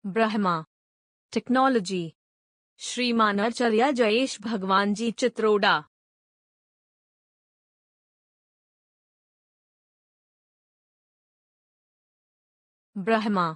Brahma Technology Shrimanacharya Jayesh Bhagwanji Chitroda. Brahma.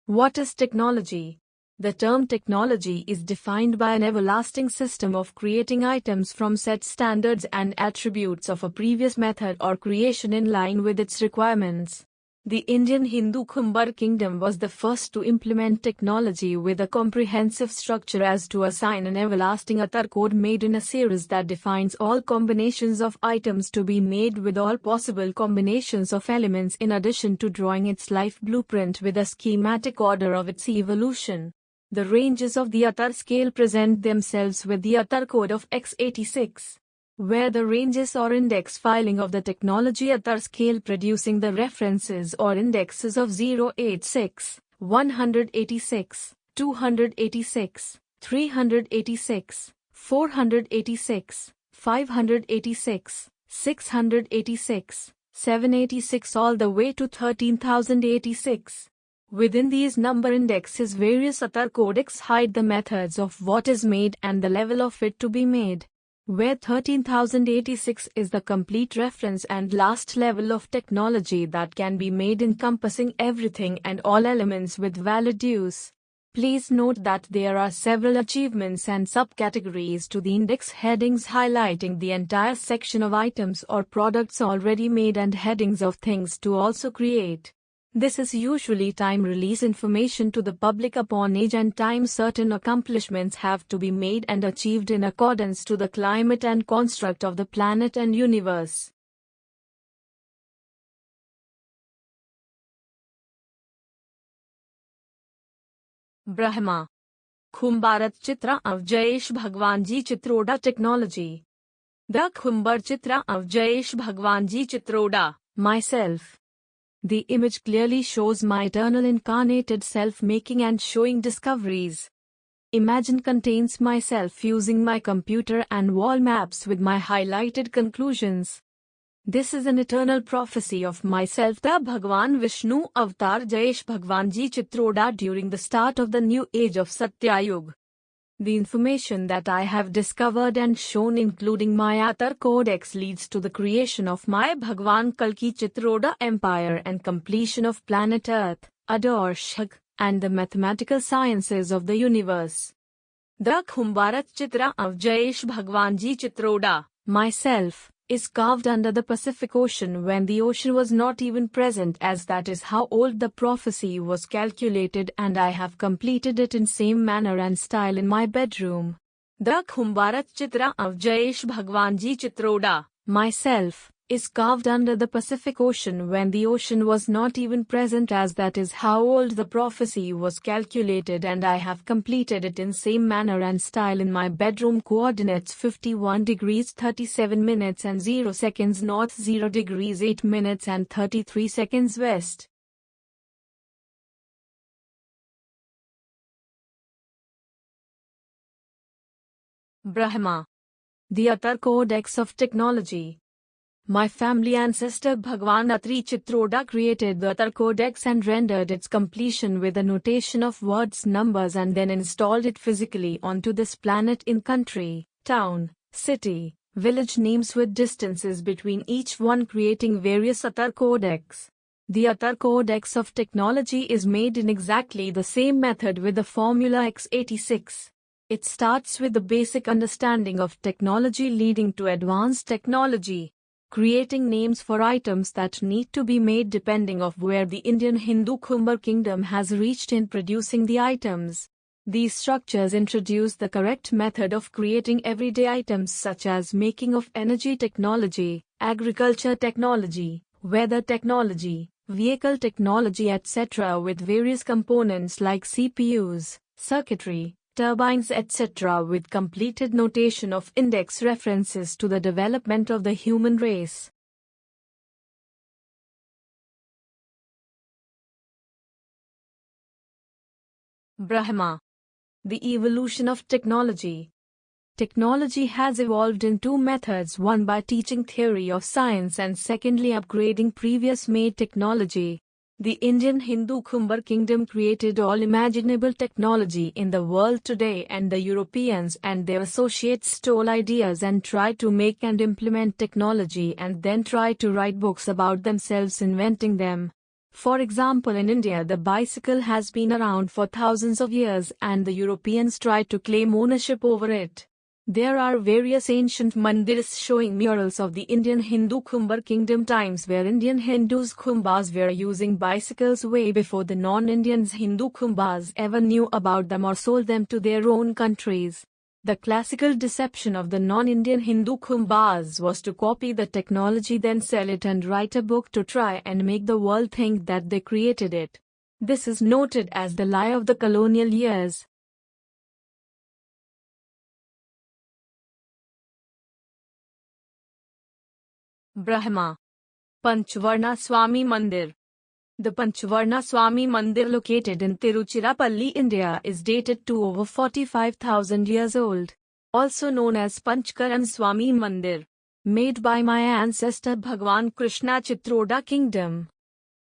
What is technology? The term technology is defined by an everlasting system of creating items from set standards and attributes of a previous method or creation in line with its requirements. The Indian Hindu Khumbar kingdom was the first to implement technology with a comprehensive structure as to assign an everlasting Atar code made in a series that defines all combinations of items to be made with all possible combinations of elements in addition to drawing its life blueprint with a schematic order of its evolution. The ranges of the Atar scale present themselves with the Atar code of X86. Where the ranges or index filing of the Technology Atar scale producing the references or indexes of 086, 186, 286, 386, 486, 586, 686, 786 all the way to 13,086. Within these number indexes various Atar codex hide the methods of what is made and the level of it to be made. Where 13,086 is the complete reference and last level of technology that can be made encompassing everything and all elements with valid use. Please note that there are several achievements and subcategories to the index headings highlighting the entire section of items or products already made and headings of things to also create. This is usually time release information to the public upon age and time certain accomplishments have to be made and achieved in accordance to the climate and construct of the planet and universe. Brahma Khumbarat Chitra of Jayesh Bhagwanji Chitroda Technology. The Khumbar Chitra of Jayesh Bhagwanji Chitroda, myself. The image clearly shows my eternal incarnated self making and showing discoveries. Imagine contains myself using my computer and wall maps with my highlighted conclusions. This is an eternal prophecy of myself, the Bhagwan Vishnu Avatar Jayesh Bhagwanji Chitroda during the start of the new age of Satyayug. The information that I have discovered and shown including my Atar Codex leads to the creation of my Bhagwan Kalki Chitroda Empire and completion of planet Earth, Adarshak, and the mathematical sciences of the universe. The Khumbarat Chitra of Jayesh Bhagwanji Chitroda, myself, is carved under the Pacific Ocean when the ocean was not even present, as that is how old the prophecy was calculated, and I have completed it in same manner and style in my bedroom. The Khumbarat Chitra of Jayesh Bhagwanji Chitroda, myself, is carved under the Pacific Ocean when the ocean was not even present, as that is how old the prophecy was calculated, and I have completed it in same manner and style in my bedroom. Coordinates 51 degrees 37 minutes and 0 seconds north, 0 degrees 8 minutes and 33 seconds west. Brahma. The Atar Codex of Technology. My family ancestor Bhagwan Atri Chitroda created the Atar Codex and rendered its completion with a notation of words, numbers, and then installed it physically onto this planet in country, town, city, village names with distances between each one, creating various Atar Codex. The Atar Codex of Technology is made in exactly the same method with the formula X86. It starts with the basic understanding of technology leading to advanced technology, creating names for items that need to be made depending of where the Indian Hindu Khumbar kingdom has reached in producing the items. These structures introduce the correct method of creating everyday items such as making of energy technology, agriculture technology, weather technology, vehicle technology, etc. with various components like CPUs, circuitry, turbines, etc. with completed notation of index references to the development of the human race. Brahma. The evolution of technology. Technology has evolved in two methods, one by teaching theory of science and secondly upgrading previous made technology. The Indian Hindu Khumbar kingdom created all imaginable technology in the world today, and the Europeans and their associates stole ideas and tried to make and implement technology and then tried to write books about themselves inventing them. For example, in India the bicycle has been around for thousands of years and the Europeans tried to claim ownership over it. There are various ancient mandirs showing murals of the Indian Hindu Khumbar kingdom times where Indian Hindus Khumbars were using bicycles way before the non-Indians Hindu Khumbars ever knew about them or sold them to their own countries. The classical deception of the non-Indian Hindu Khumbars was to copy the technology, then sell it and write a book to try and make the world think that they created it. This is noted as the lie of the colonial years. Brahma Panchvarna Swami Mandir. The Panchvarna Swami Mandir located in Tiruchirappalli, India is dated to over 45,000 years old. Also known as Panchkaran Swami Mandir. Made by my ancestor Bhagwan Krishna Chitroda kingdom.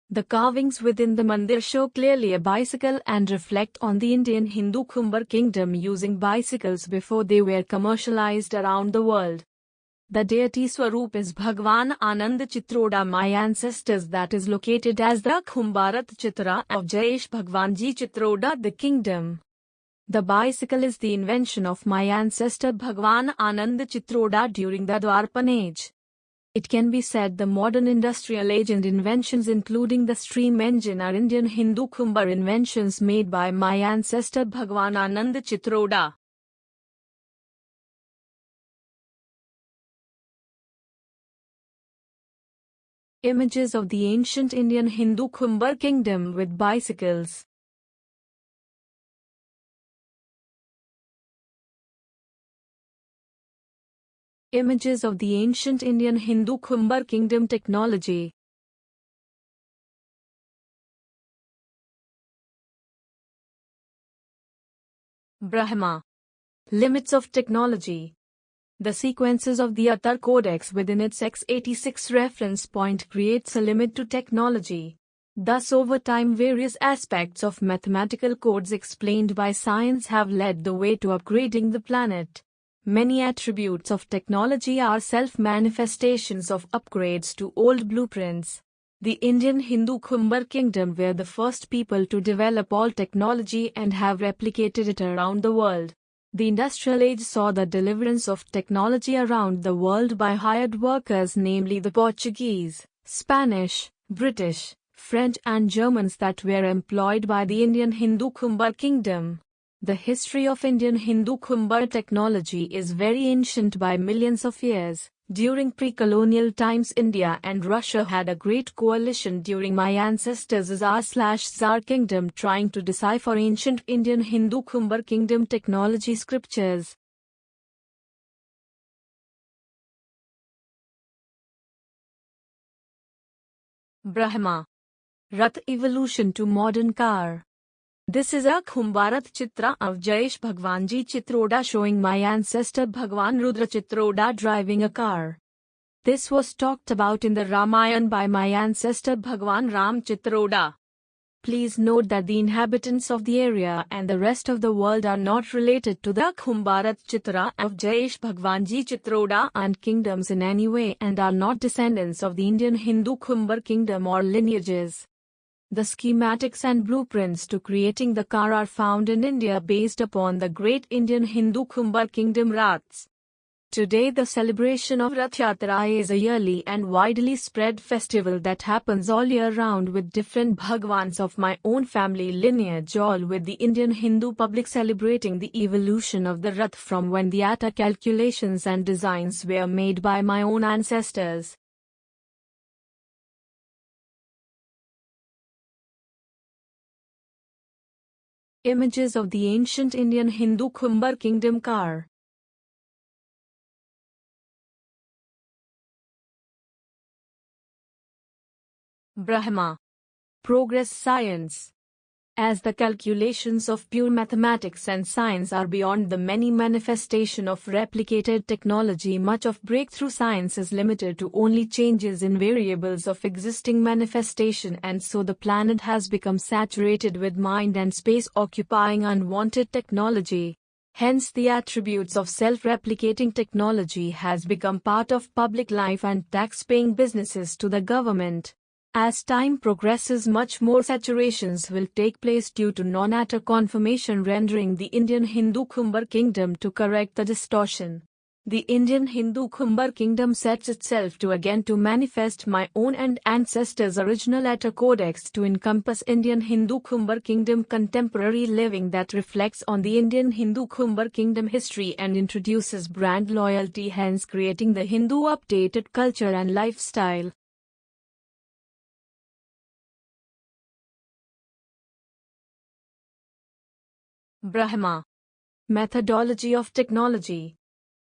The carvings within the mandir show clearly a bicycle and reflect on the Indian Hindu Khumbar kingdom using bicycles before they were commercialized around the world. The deity Swaroop is Bhagwan Anand Chitroda, my ancestors, that is located as the Khumbarat Chitra of Jayesh Bhagwanji Chitroda, the kingdom. The bicycle is the invention of my ancestor Bhagwan Anand Chitroda during the Dwarpan age. It can be said the modern industrial age and inventions including the steam engine are Indian Hindu Khumbar inventions made by my ancestor Bhagwan Anand Chitroda. Images of the ancient Indian Hindu Khumbar kingdom with bicycles. Images of the ancient Indian Hindu Khumbar kingdom technology. Brahma. Limits of technology. The sequences of the Atar Codex within its x86 reference point creates a limit to technology. Thus over time various aspects of mathematical codes explained by science have led the way to upgrading the planet. Many attributes of technology are self-manifestations of upgrades to old blueprints. The Indian Hindu Khumbar kingdom were the first people to develop all technology and have replicated it around the world. The industrial age saw the deliverance of technology around the world by hired workers, namely the Portuguese, Spanish, British, French and Germans that were employed by the Indian Hindu Khumbar kingdom. The history of Indian Hindu Khumbar technology is very ancient by millions of years. During pre-colonial times, India and Russia had a great coalition during my ancestors' Tsar kingdom trying to decipher ancient Indian Hindu Khumbar kingdom technology scriptures. Brahma. Rath evolution to modern car. This is a Khumbarat Chitra of Jayesh Bhagwanji Chitroda showing my ancestor Bhagwan Rudra Chitroda driving a car. This was talked about in the Ramayana by my ancestor Bhagwan Ram Chitroda. Please note that the inhabitants of the area and the rest of the world are not related to the Khumbarat Chitra of Jayesh Bhagwanji Chitroda and kingdoms in any way and are not descendants of the Indian Hindu Khumbar kingdom or lineages. The schematics and blueprints to creating the car are found in India based upon the great Indian Hindu Khumbar kingdom Raths. Today the celebration of Rath Yatra is a yearly and widely spread festival that happens all year round with different Bhagwans of my own family lineage, all with the Indian Hindu public celebrating the evolution of the Rath from when the Atar calculations and designs were made by my own ancestors. Images of the ancient Indian Hindu Khumbar kingdom car. Brahma. Progress science. As the calculations of pure mathematics and science are beyond the many manifestation of replicated technology, much of breakthrough science is limited to only changes in variables of existing manifestation, and so the planet has become saturated with mind and space-occupying unwanted technology. Hence the attributes of self-replicating technology has become part of public life and tax-paying businesses to the government. As time progresses, much more saturations will take place due to non-Atar confirmation, rendering the Indian Hindu Khumbar kingdom to correct the distortion. The Indian Hindu Khumbar kingdom sets itself to again to manifest my own and ancestors' original Atar Codex to encompass Indian Hindu Khumbar kingdom contemporary living that reflects on the Indian Hindu Khumbar kingdom history and introduces brand loyalty, hence creating the Hindu updated culture and lifestyle. Brahma. Methodology of technology.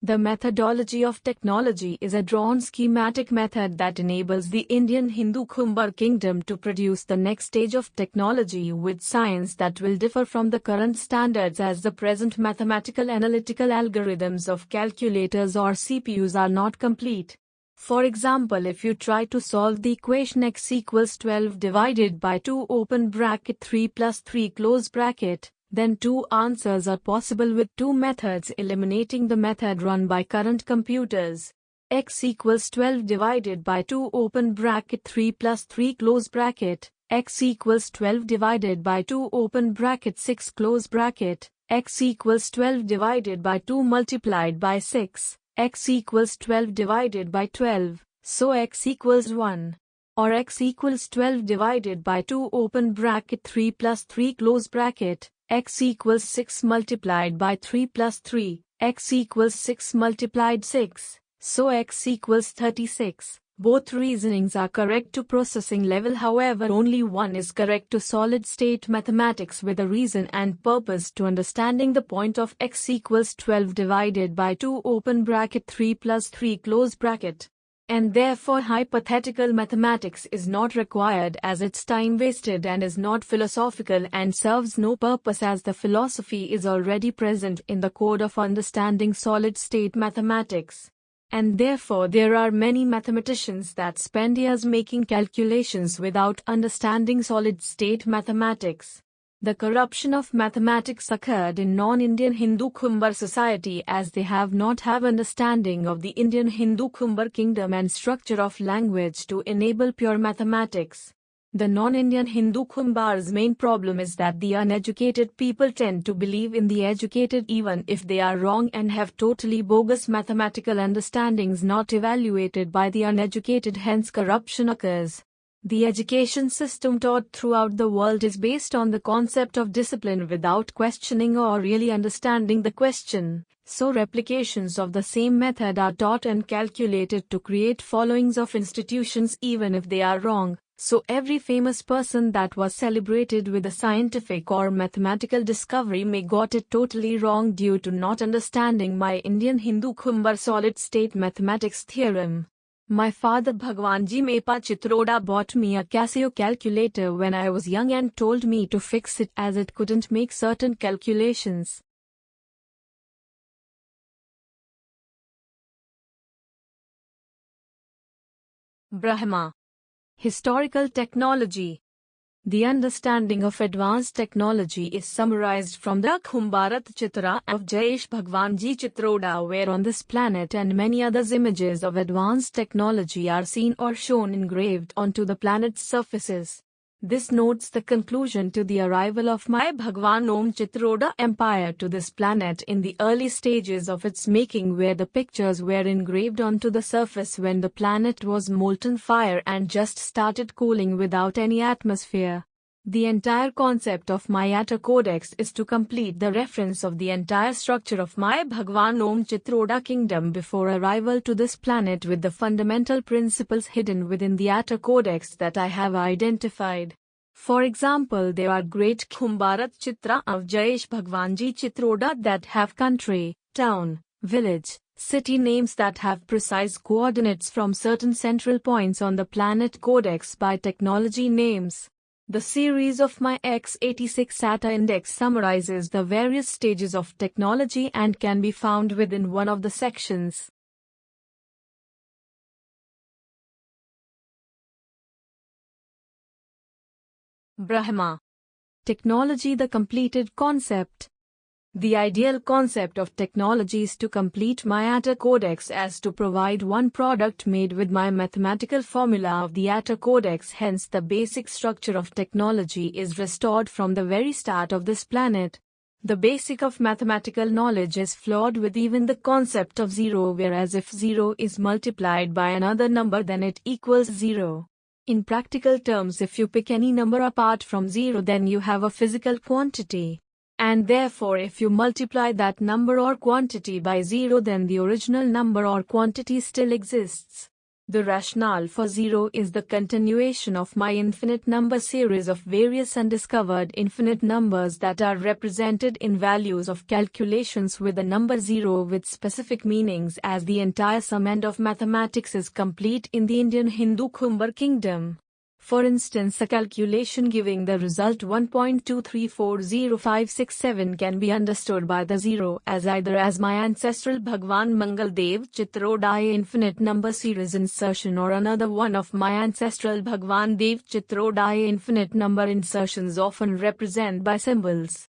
The methodology of technology is a drawn schematic method that enables the Indian Hindu Khumbar kingdom to produce the next stage of technology with science that will differ from the current standards, as the present mathematical analytical algorithms of calculators or CPUs are not complete. For example, if you try to solve the equation x equals 12 divided by 2 open bracket 3 plus 3 close bracket, then two answers are possible with two methods, eliminating the method run by current computers. X equals 12 divided by 2 open bracket 3 plus 3 close bracket, x equals 12 divided by 2 open bracket 6 close bracket, x equals 12 divided by 2 multiplied by 6, x equals 12 divided by 12, so x equals 1. Or x equals 12 divided by 2 open bracket 3 plus 3 close bracket, x equals 6 multiplied by 3 plus 3, x equals 6 multiplied 6, so x equals 36. Both reasonings are correct to processing level, however only one is correct to solid-state mathematics with a reason and purpose to understanding the point of x equals 12 divided by 2 open bracket 3 plus 3 close bracket. And therefore hypothetical mathematics is not required, as it's time wasted and is not philosophical and serves no purpose, as the philosophy is already present in the code of understanding solid-state mathematics. And therefore there are many mathematicians that spend years making calculations without understanding solid-state mathematics. The corruption of mathematics occurred in non-Indian Hindu Khumbar society, as they have not understanding of the Indian Hindu Khumbar kingdom and structure of language to enable pure mathematics. The non-Indian Hindu Khumbar's main problem is that the uneducated people tend to believe in the educated even if they are wrong, and have totally bogus mathematical understandings not evaluated by the uneducated, hence corruption occurs. The education system taught throughout the world is based on the concept of discipline without questioning or really understanding the question, so replications of the same method are taught and calculated to create followings of institutions even if they are wrong. So every famous person that was celebrated with a scientific or mathematical discovery may got it totally wrong due to not understanding my Indian Hindu Khumbar solid-state mathematics theorem. My father Bhagwanji Mepa Chitroda bought me a Casio calculator when I was young and told me to fix it as it couldn't make certain calculations. Brahma. Historical technology. The understanding of advanced technology is summarized from the Khumbar Chitra of Jayesh Bhagwanji Chitroda, where on this planet and many others images of advanced technology are seen or shown engraved onto the planet's surfaces. This notes the conclusion to the arrival of my Bhagwan Om Chitroda empire to this planet in the early stages of its making, where the pictures were engraved onto the surface when the planet was molten fire and just started cooling without any atmosphere. The entire concept of my Atar Codex is to complete the reference of the entire structure of my Bhagwan Om Chitroda kingdom before arrival to this planet, with the fundamental principles hidden within the Atar Codex that I have identified. For example, there are great Khumbar Chitra of Jayesh Bhagwanji Chitroda that have country, town, village, city names that have precise coordinates from certain central points on the planet codex by technology names. The series of my x86 SATA index summarizes the various stages of technology and can be found within one of the sections. Brahma Technology, the completed concept. The ideal concept of technology is to complete my Atar Codex as to provide one product made with my mathematical formula of the Atar Codex. Hence the basic structure of technology is restored from the very start of this planet. The basic of mathematical knowledge is flawed with even the concept of zero, whereas if zero is multiplied by another number then it equals zero. In practical terms, if you pick any number apart from zero then you have a physical quantity. And therefore if you multiply that number or quantity by zero then the original number or quantity still exists. The rationale for zero is the continuation of my infinite number series of various undiscovered infinite numbers that are represented in values of calculations with the number zero with specific meanings, as the entire sum end of mathematics is complete in the Indian Hindu Khumbar kingdom. For instance, a calculation giving the result 1.2340567 can be understood by the zero as either as my ancestral Bhagwan Mangal Dev Chitroda infinite number series insertion or another one of my ancestral Bhagwan Dev Chitroda infinite number insertions, often represented by symbols.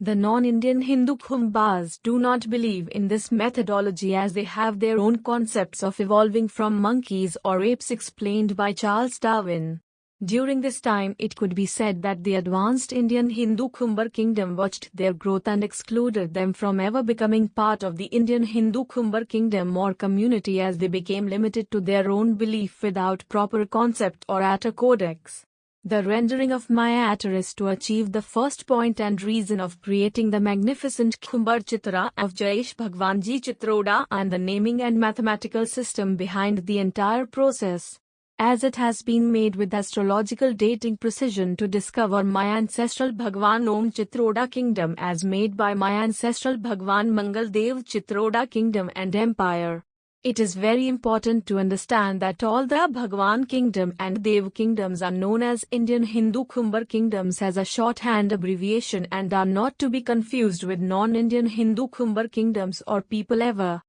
The non-Indian Hindu Khumbars do not believe in this methodology as they have their own concepts of evolving from monkeys or apes explained by Charles Darwin. During this time it could be said that the advanced Indian Hindu Khumbar kingdom watched their growth and excluded them from ever becoming part of the Indian Hindu Khumbar kingdom or community, as they became limited to their own belief without proper concept or Atar Codex. The rendering of my Atar is to achieve the first point and reason of creating the magnificent Khumbar Chitra of Jayesh, Bhagwanji, Chitroda, and the naming and mathematical system behind the entire process. As it has been made with astrological dating precision to discover my ancestral Bhagwan Om Chitroda kingdom as made by my ancestral Bhagwan Mangal Dev Chitroda kingdom and empire. It is very important to understand that all the Bhagwan kingdom and Dev kingdoms are known as Indian Hindu Khumbar kingdoms as a shorthand abbreviation and are not to be confused with non-Indian Hindu Khumbar kingdoms or people ever.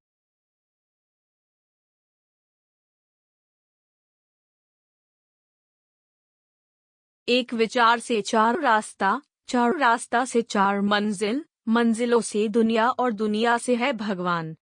एक विचार से चार रास्ता से चार मंजिल, मंजिलों से दुनिया और दुनिया से है भगवान।